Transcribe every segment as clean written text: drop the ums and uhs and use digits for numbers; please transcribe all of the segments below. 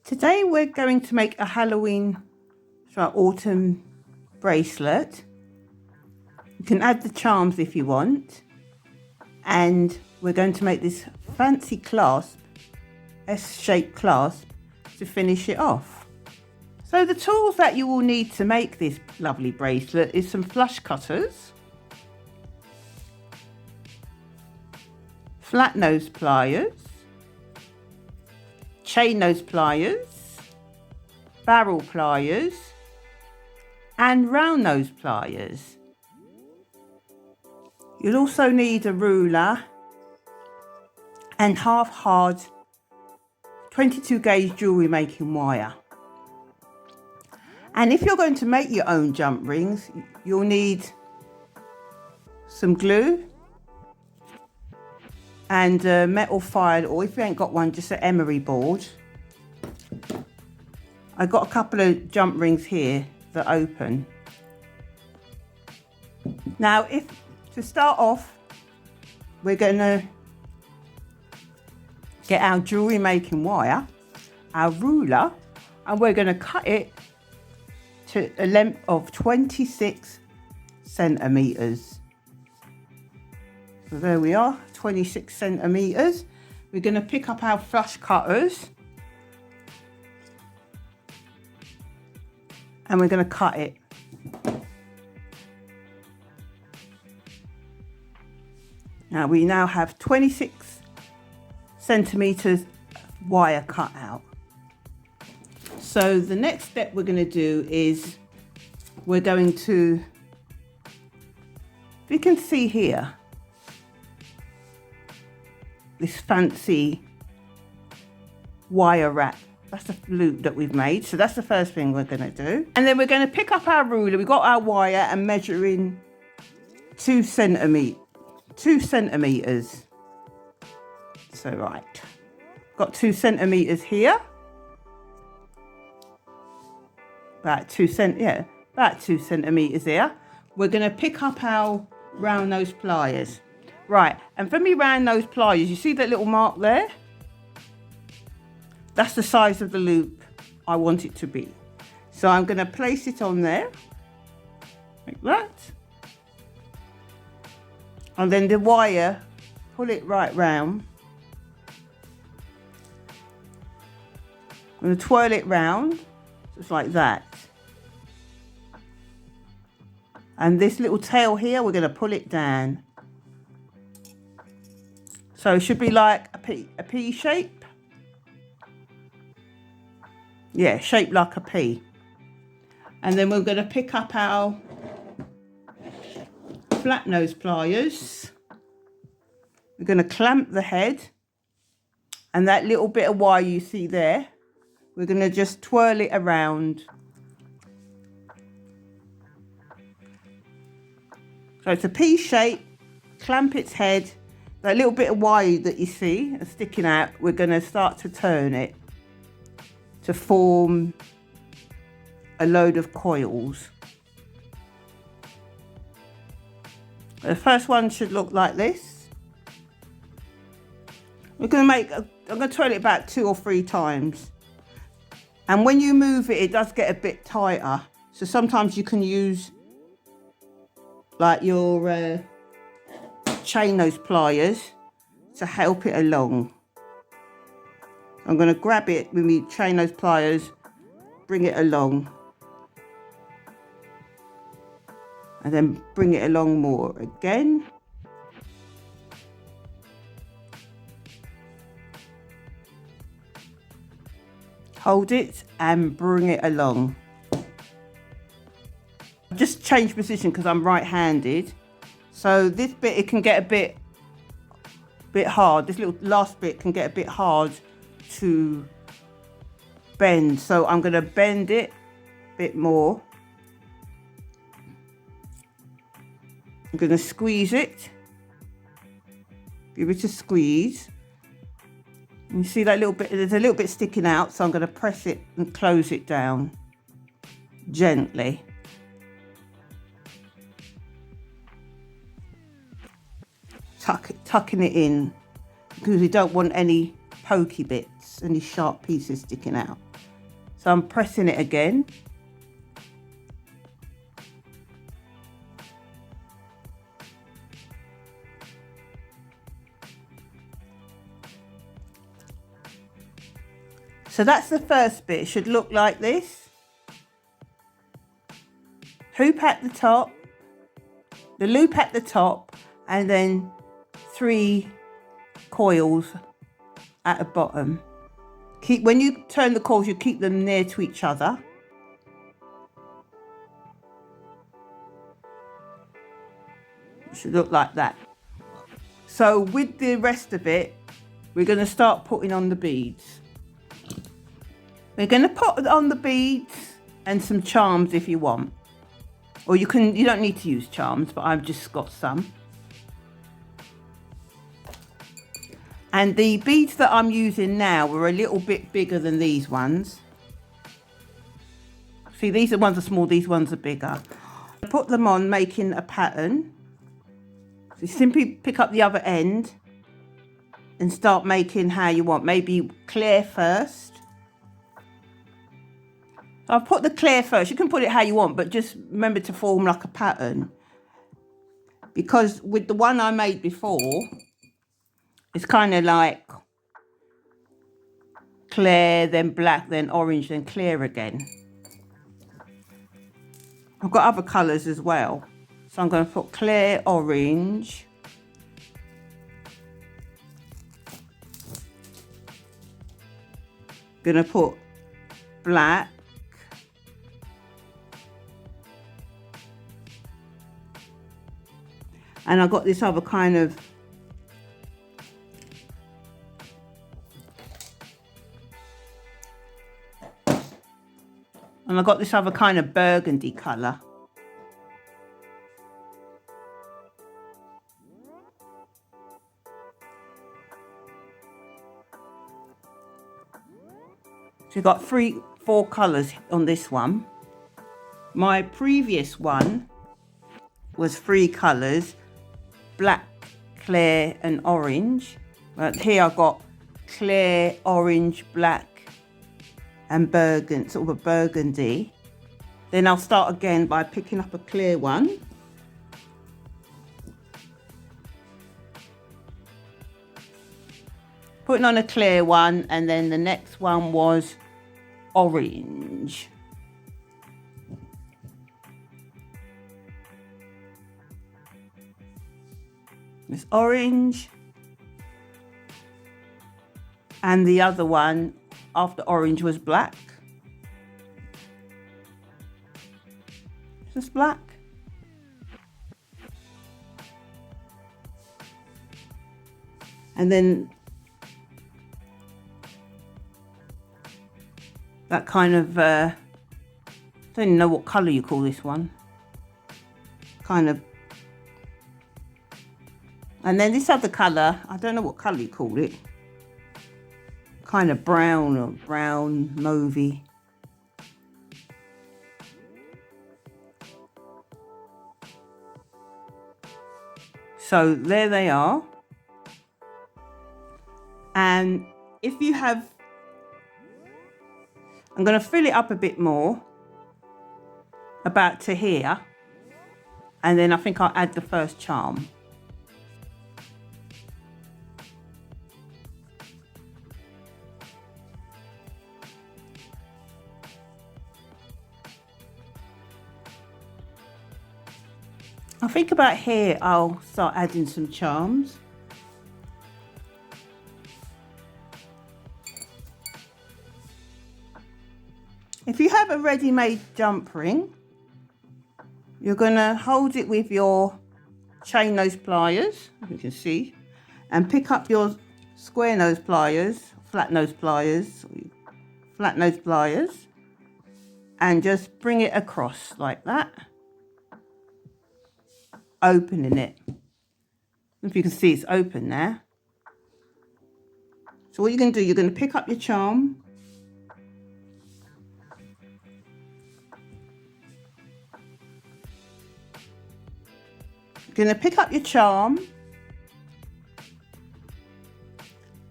Today we're going to make a Halloween autumn bracelet. You can add the charms if you want, and we're going to make this fancy clasp, S-shaped clasp, to finish it off. So the tools that you will need to make this lovely bracelet is some flush cutters, flat nose pliers, chain nose pliers, barrel pliers, and round nose pliers. You'll also need a ruler and half hard 22 gauge jewellery making wire. And if you're going to make your own jump rings, you'll need some glue and a metal file, or if you ain't got one, just an emery board. I've got a couple of jump rings here that open. Now, to start off, we're going to get our jewellery making wire, our ruler, and we're going to cut it to a length of 26 centimetres. So there we are, 26 centimetres. We're going to pick up our flush cutters and we're going to cut it. Now we now have 26 centimetres wire cut out. So the next step we're going to do is we're going to, you can see here, this fancy wire wrap. That's the loop that we've made. So that's the first thing we're going to do. And then we're going to pick up our ruler. We've got our wire and measure in 2 centimetres. So right, got 2 centimetres here. About 2 centimetres here. We're going to pick up our round nose pliers. Right, and for me round nose pliers, you see that little mark there? That's the size of the loop I want it to be. So I'm going to place it on there, like that. And then the wire, pull it right round. I'm going to twirl it round, just like that. And this little tail here, we're going to pull it down. So it should be like a P shape. Yeah, shaped like a P. And then we're going to pick up our flat nose pliers. We're going to clamp the head. And that little bit of wire you see there, we're going to just twirl it around. So it's a P shape, clamp its head. That little bit of wire that you see sticking out, we're going to start to turn it to form a load of coils. The first one should look like this. We're going to make, I'm going to twirl it about 2 or 3 times. And when you move it, it does get a bit tighter. So sometimes you can use like your chain nose pliers to help it along. I'm going to grab it with my chain nose pliers, bring it along, and then bring it along more again. Hold it and bring it along. I've just changed position because I'm right-handed. So this bit, it can get a bit hard. This little last bit can get a bit hard to bend. So I'm going to bend it a bit more. I'm going to squeeze it. Give it a squeeze. You see that little bit, there's a little bit sticking out. So I'm going to press it and close it down gently. Tucking it in because we don't want any pokey bits. gaps, any sharp pieces sticking out. So I'm pressing it again. So that's the first bit. It should look like this. Hoop at the top, the loop at the top, and then 3 coils at the bottom. When you turn the coils, you keep them near to each other. It should look like that. So with the rest of it, we're going to start putting on the beads. We're going to put on the beads and some charms if you want. Or you don't need to use charms, but I've just got some. And the beads that I'm using now were a little bit bigger than these ones. See, these ones are small, these ones are bigger. Put them on, making a pattern. So you simply pick up the other end and start making how you want. Maybe clear first. I've put the clear first. You can put it how you want, but just remember to form like a pattern. Because with the one I made before, it's kind of like clear, then black, then orange, then clear again. I've got other colours as well. So I'm going to put clear orange. Going to put black. And I've got this other kind of burgundy colour. So you've got 4 colours on this one. My previous one was 3 colours, black, clear and orange. But here I've got clear, orange, black and burgundy, sort of a burgundy. Then I'll start again by picking up a clear one. Putting on a clear one, and then the next one was orange. It's orange. And the other one after orange was black. Just black. And then that kind of, I don't even know what colour you call this one. Kind of. And then this other colour, I don't know what colour you call it. Kind of brown or brown, mauvey. So there they are. And if you have, I'm going to fill it up a bit more, about to here, and then I think I'll add the first charm. I think about here I'll start adding some charms. If you have a ready-made jump ring, you're going to hold it with your chain nose pliers, as you can see, and pick up your square nose pliers, flat nose pliers, and just bring it across like that, opening it. If you can see, it's open there. So what you're going to do, you're going to pick up your charm, going to pick up your charm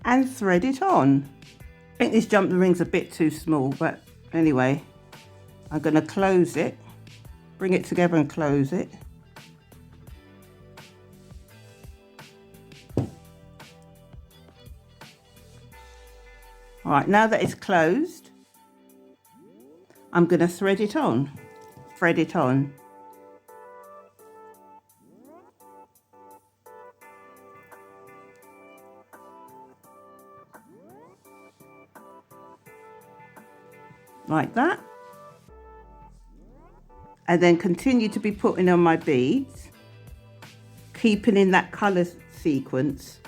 and thread it on. I think this jump ring's a bit too small, but anyway, I'm going to close it, bring it together and close it. All right, now that it's closed, I'm going to thread it on. Like that. And then continue to be putting on my beads, keeping in that colour sequence.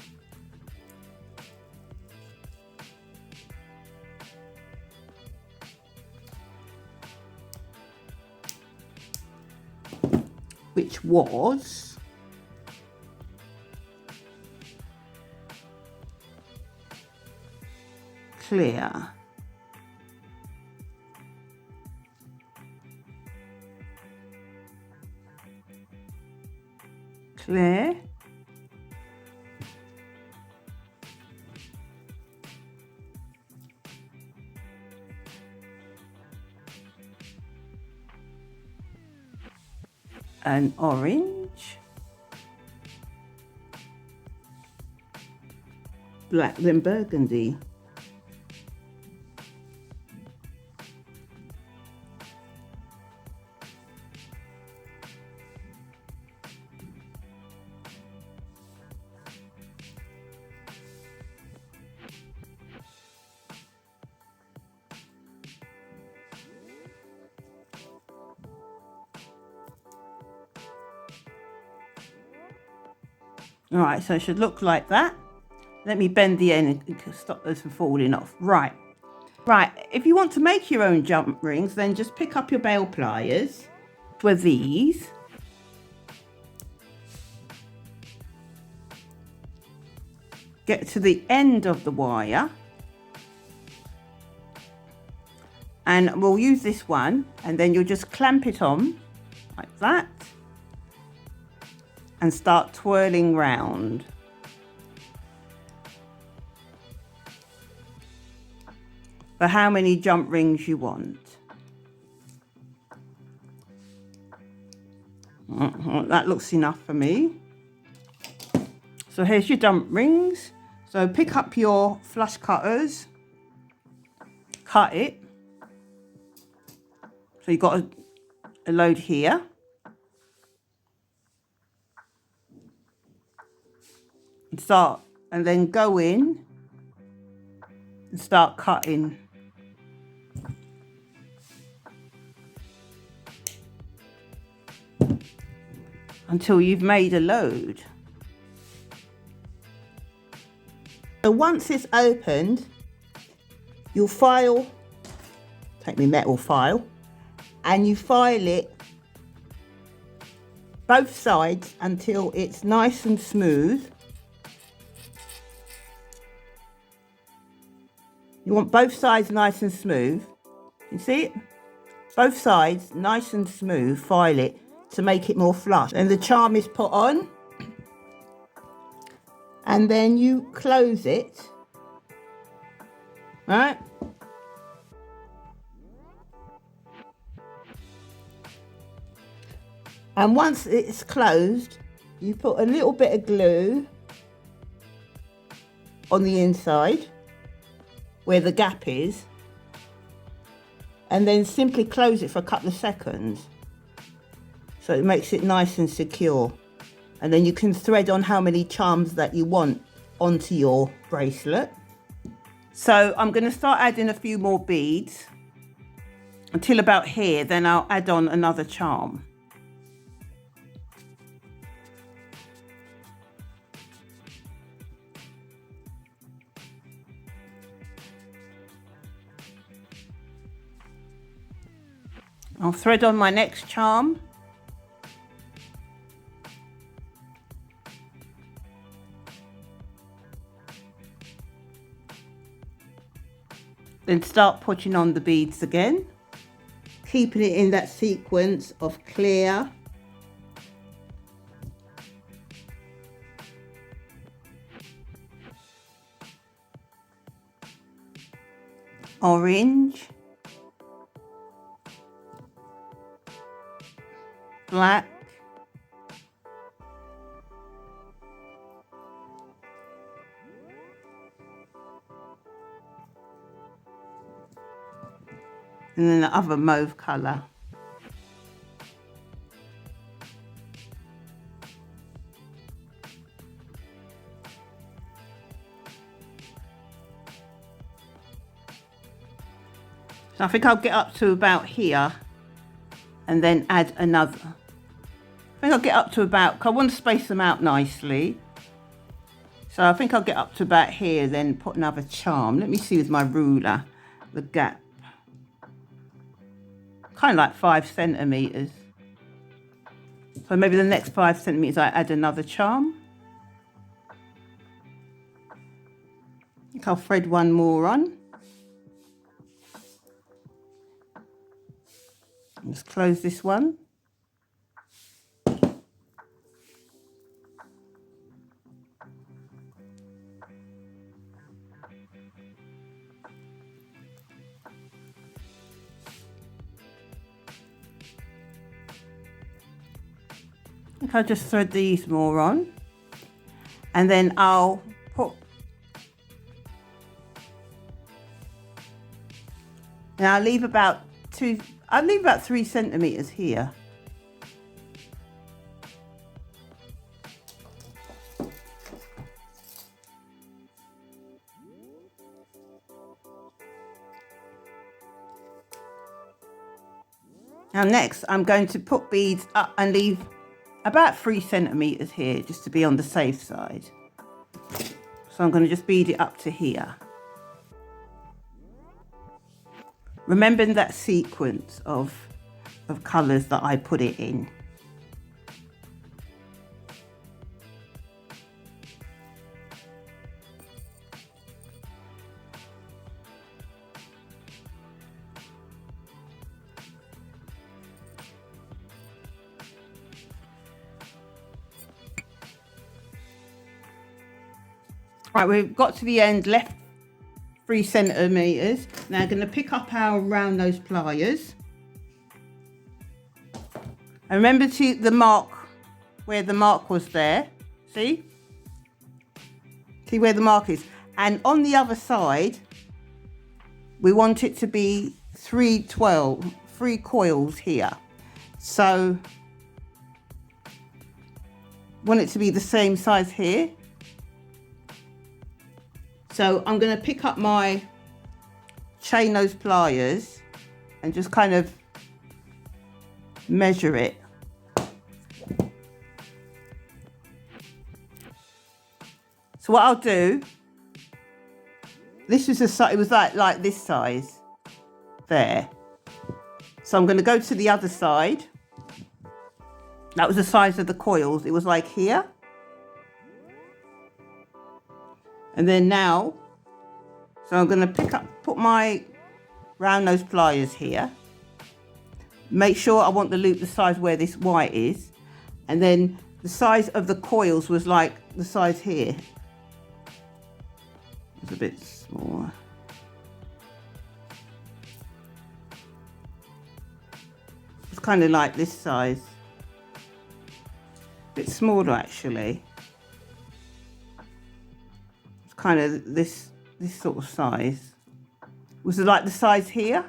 Which was clear. Clear. And orange. Black then burgundy. All right, so it should look like that. Let me bend the end and stop those from falling off. Right, if you want to make your own jump rings, then just pick up your bale pliers with these. Get to the end of the wire. And we'll use this one, and then you'll just clamp it on like that. And start twirling round. For how many jump rings you want. That looks enough for me. So here's your jump rings. So pick up your flush cutters, cut it. So you've got a load here. And then go in and start cutting. Until you've made a load. So once it's opened, you'll take my metal file, and you file it both sides until it's nice and smooth. You want both sides nice and smooth. You see it? Both sides nice and smooth, file it to make it more flush. And the charm is put on. And then you close it. Right? And once it's closed, you put a little bit of glue on the inside where the gap is, and then simply close it for a couple of seconds so it makes it nice and secure. And then you can thread on how many charms that you want onto your bracelet. So I'm going to start adding a few more beads until about here, then I'll add on another charm. I'll thread on my next charm. Then start putting on the beads again, keeping it in that sequence of clear, orange, black, and then the other mauve colour. So I think I'll get up to about here and then add another. I think I'll get up to about, 'cause I want to space them out nicely. So I think I'll get up to about here, then put another charm. Let me see with my ruler, the gap. Kind of like 5 centimetres. So maybe the next 5 centimetres I add another charm. I think I'll thread one more on. Let's close this one. I think I'll just thread these more on, and then I'll put, and I'll leave about 3 centimetres here. Now next I'm going to put beads up and leave about 3 centimetres here, just to be on the safe side. So I'm going to just bead it up to here. Remembering that sequence of colours that I put it in. Right, we've got to the end, left 3 centimetres. Now I'm going to pick up our round nose pliers. And remember the mark, where the mark was there. See? See where the mark is. And on the other side, we want it to be 3 coils here. So, want it to be the same size here. So I'm going to pick up my chain nose pliers and just kind of measure it. So what I'll do, this is it was like this size there. So I'm going to go to the other side. That was the size of the coils. It was like here. And then now, so I'm going to put my round nose pliers here. Make sure I want the loop the size where this white is. And then the size of the coils was like the size here. It's a bit smaller. It's kind of like this size. A bit smaller actually. Kind of this sort of size. Was it like the size here?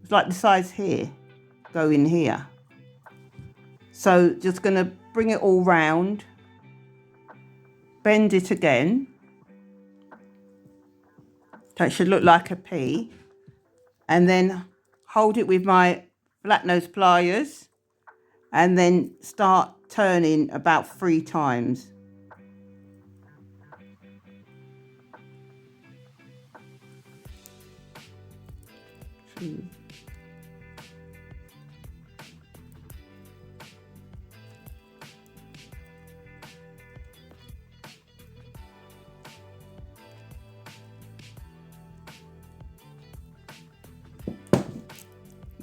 It's like the size here. Go in here. So just going to bring it all round. Bend it again. So it should look like a P. And then hold it with my flat nose pliers. And then start turning about 3 times.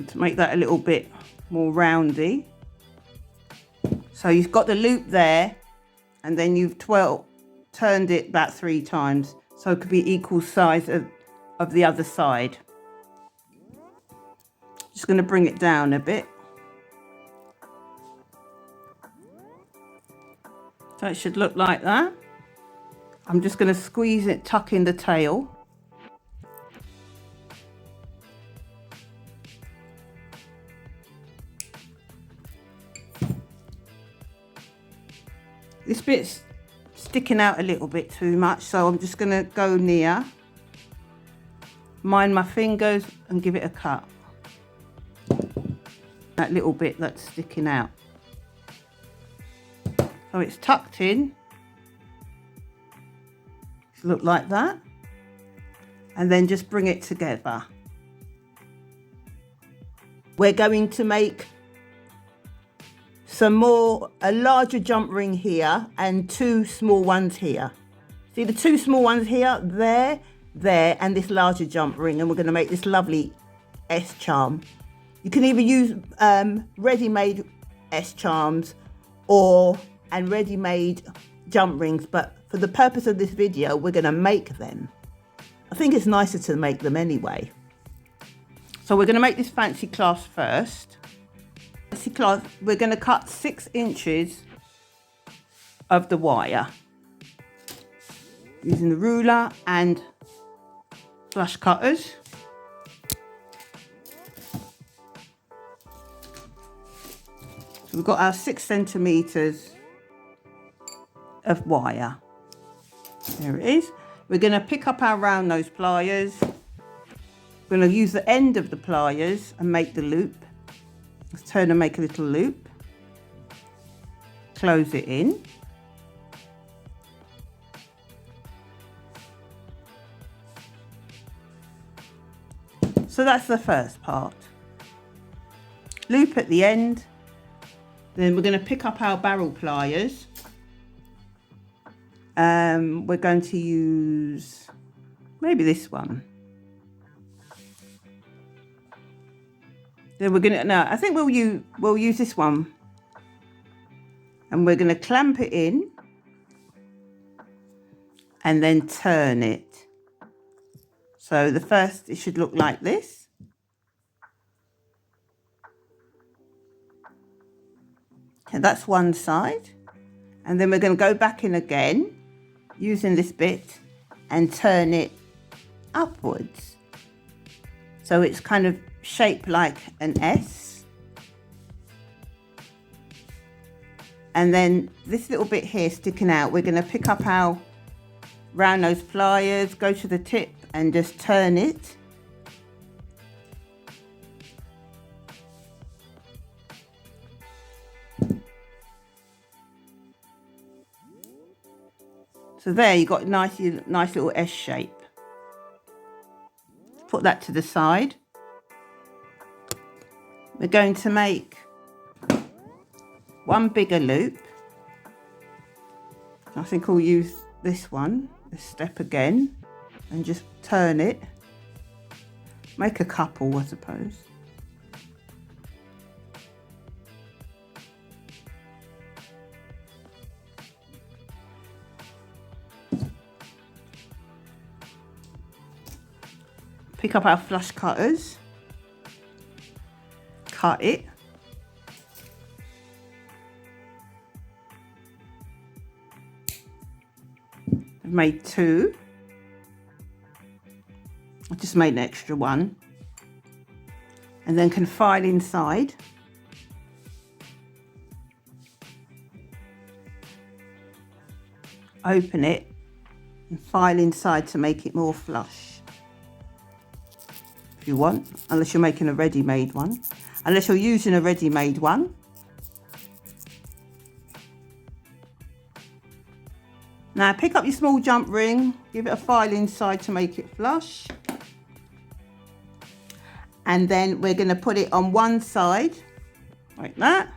To make that a little bit more roundy. So you've got the loop there, and then you've turned it about 3 times, so it could be equal size of of the other side. Just going to bring it down a bit. So it should look like that. I'm just going to squeeze it, tuck in the tail. This bit's sticking out a little bit too much, so I'm just going to go near, mind my fingers and give it a cut. That little bit that's sticking out. So it's tucked in. Look like that. And then just bring it together. We're going to make a larger jump ring here and 2 small ones here. See the 2 small ones here, there, and this larger jump ring, and we're going to make this lovely S charm. You can either use ready-made S charms and ready-made jump rings, but for the purpose of this video, we're going to make them. I think it's nicer to make them anyway. So we're going to make this fancy clasp first. Fancy clasp, we're going to cut 6 inches of the wire using the ruler and flush cutters. So we've got our 6 centimeters of wire. There it is. We're going to pick up our round nose pliers. We're going to use the end of the pliers and make the loop. Let's turn and make a little loop. Close it in. So that's the first part. Loop at the end. Then we're going to pick up our barrel pliers. We're going to use maybe this one. Then we're going to, no, I think we'll use this one. And we're going to clamp it in and then turn it. So the first, it should look like this. And that's one side. And then we're going to go back in again using this bit and turn it upwards. So it's kind of shaped like an S. And then this little bit here sticking out, we're going to pick up our round nose pliers, go to the tip and just turn it. So there you got a nice little S shape. Put that to the side. We're going to make one bigger loop. I think I'll use this one, this step again, and just turn it. Make a couple, I suppose. Pick up our flush cutters, cut it. I've made 2. I just made an extra one. And then can file inside. Open it and file inside to make it more flush. If you want, unless you're making a ready-made one. Unless you're using a ready-made one. Now pick up your small jump ring, give it a file inside to make it flush. And then we're going to put it on one side, like that.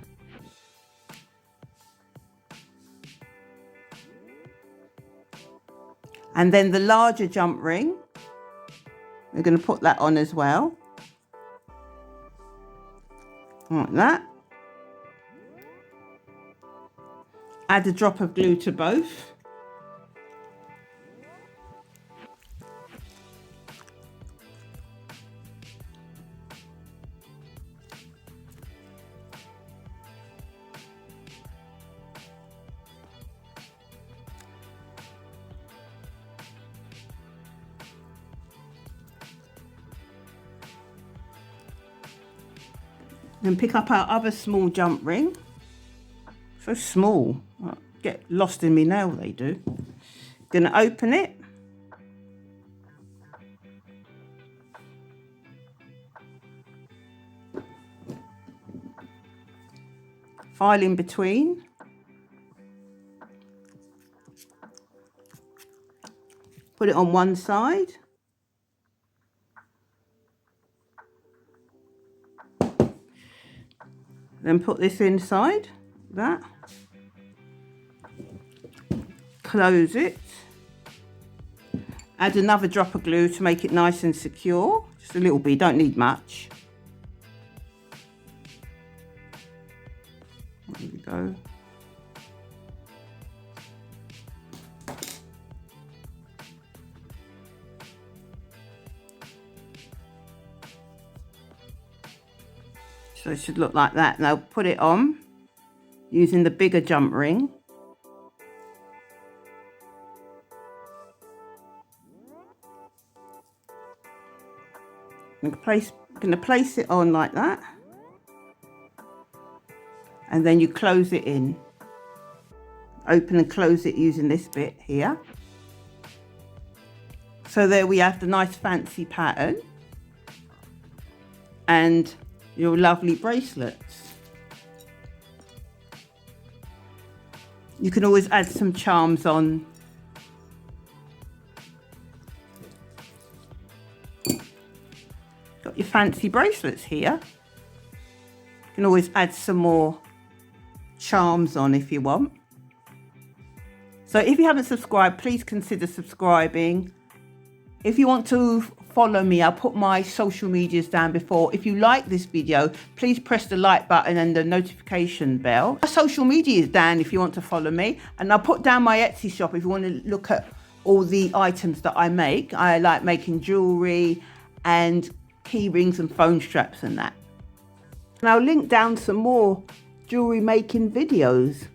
And then the larger jump ring, we're going to put that on as well. Like that. Add a drop of glue to both. Then pick up our other small jump ring. So small, get lost in me nail, they do. Gonna open it. File in between. Put it on one side. Then put this inside, that. Close it. Add another drop of glue to make it nice and secure. Just a little bit, don't need much. There we go. So it should look like that. Now put it on using the bigger jump ring. I'm going to place it on like that. And then you close it in. Open and close it using this bit here. So there we have the nice fancy pattern. And your lovely bracelets. You can always add some charms on. Got your fancy bracelets here. You can always add some more charms on if you want. So if you haven't subscribed, please consider subscribing. If you want to follow me, I'll put my social medias down before. If you like this video, please press the like button and the notification bell. My social media is down if you want to follow me. And I'll put down my Etsy shop if you want to look at all the items that I make. I like making jewellery and key rings and phone straps and that. And I'll link down some more jewellery making videos.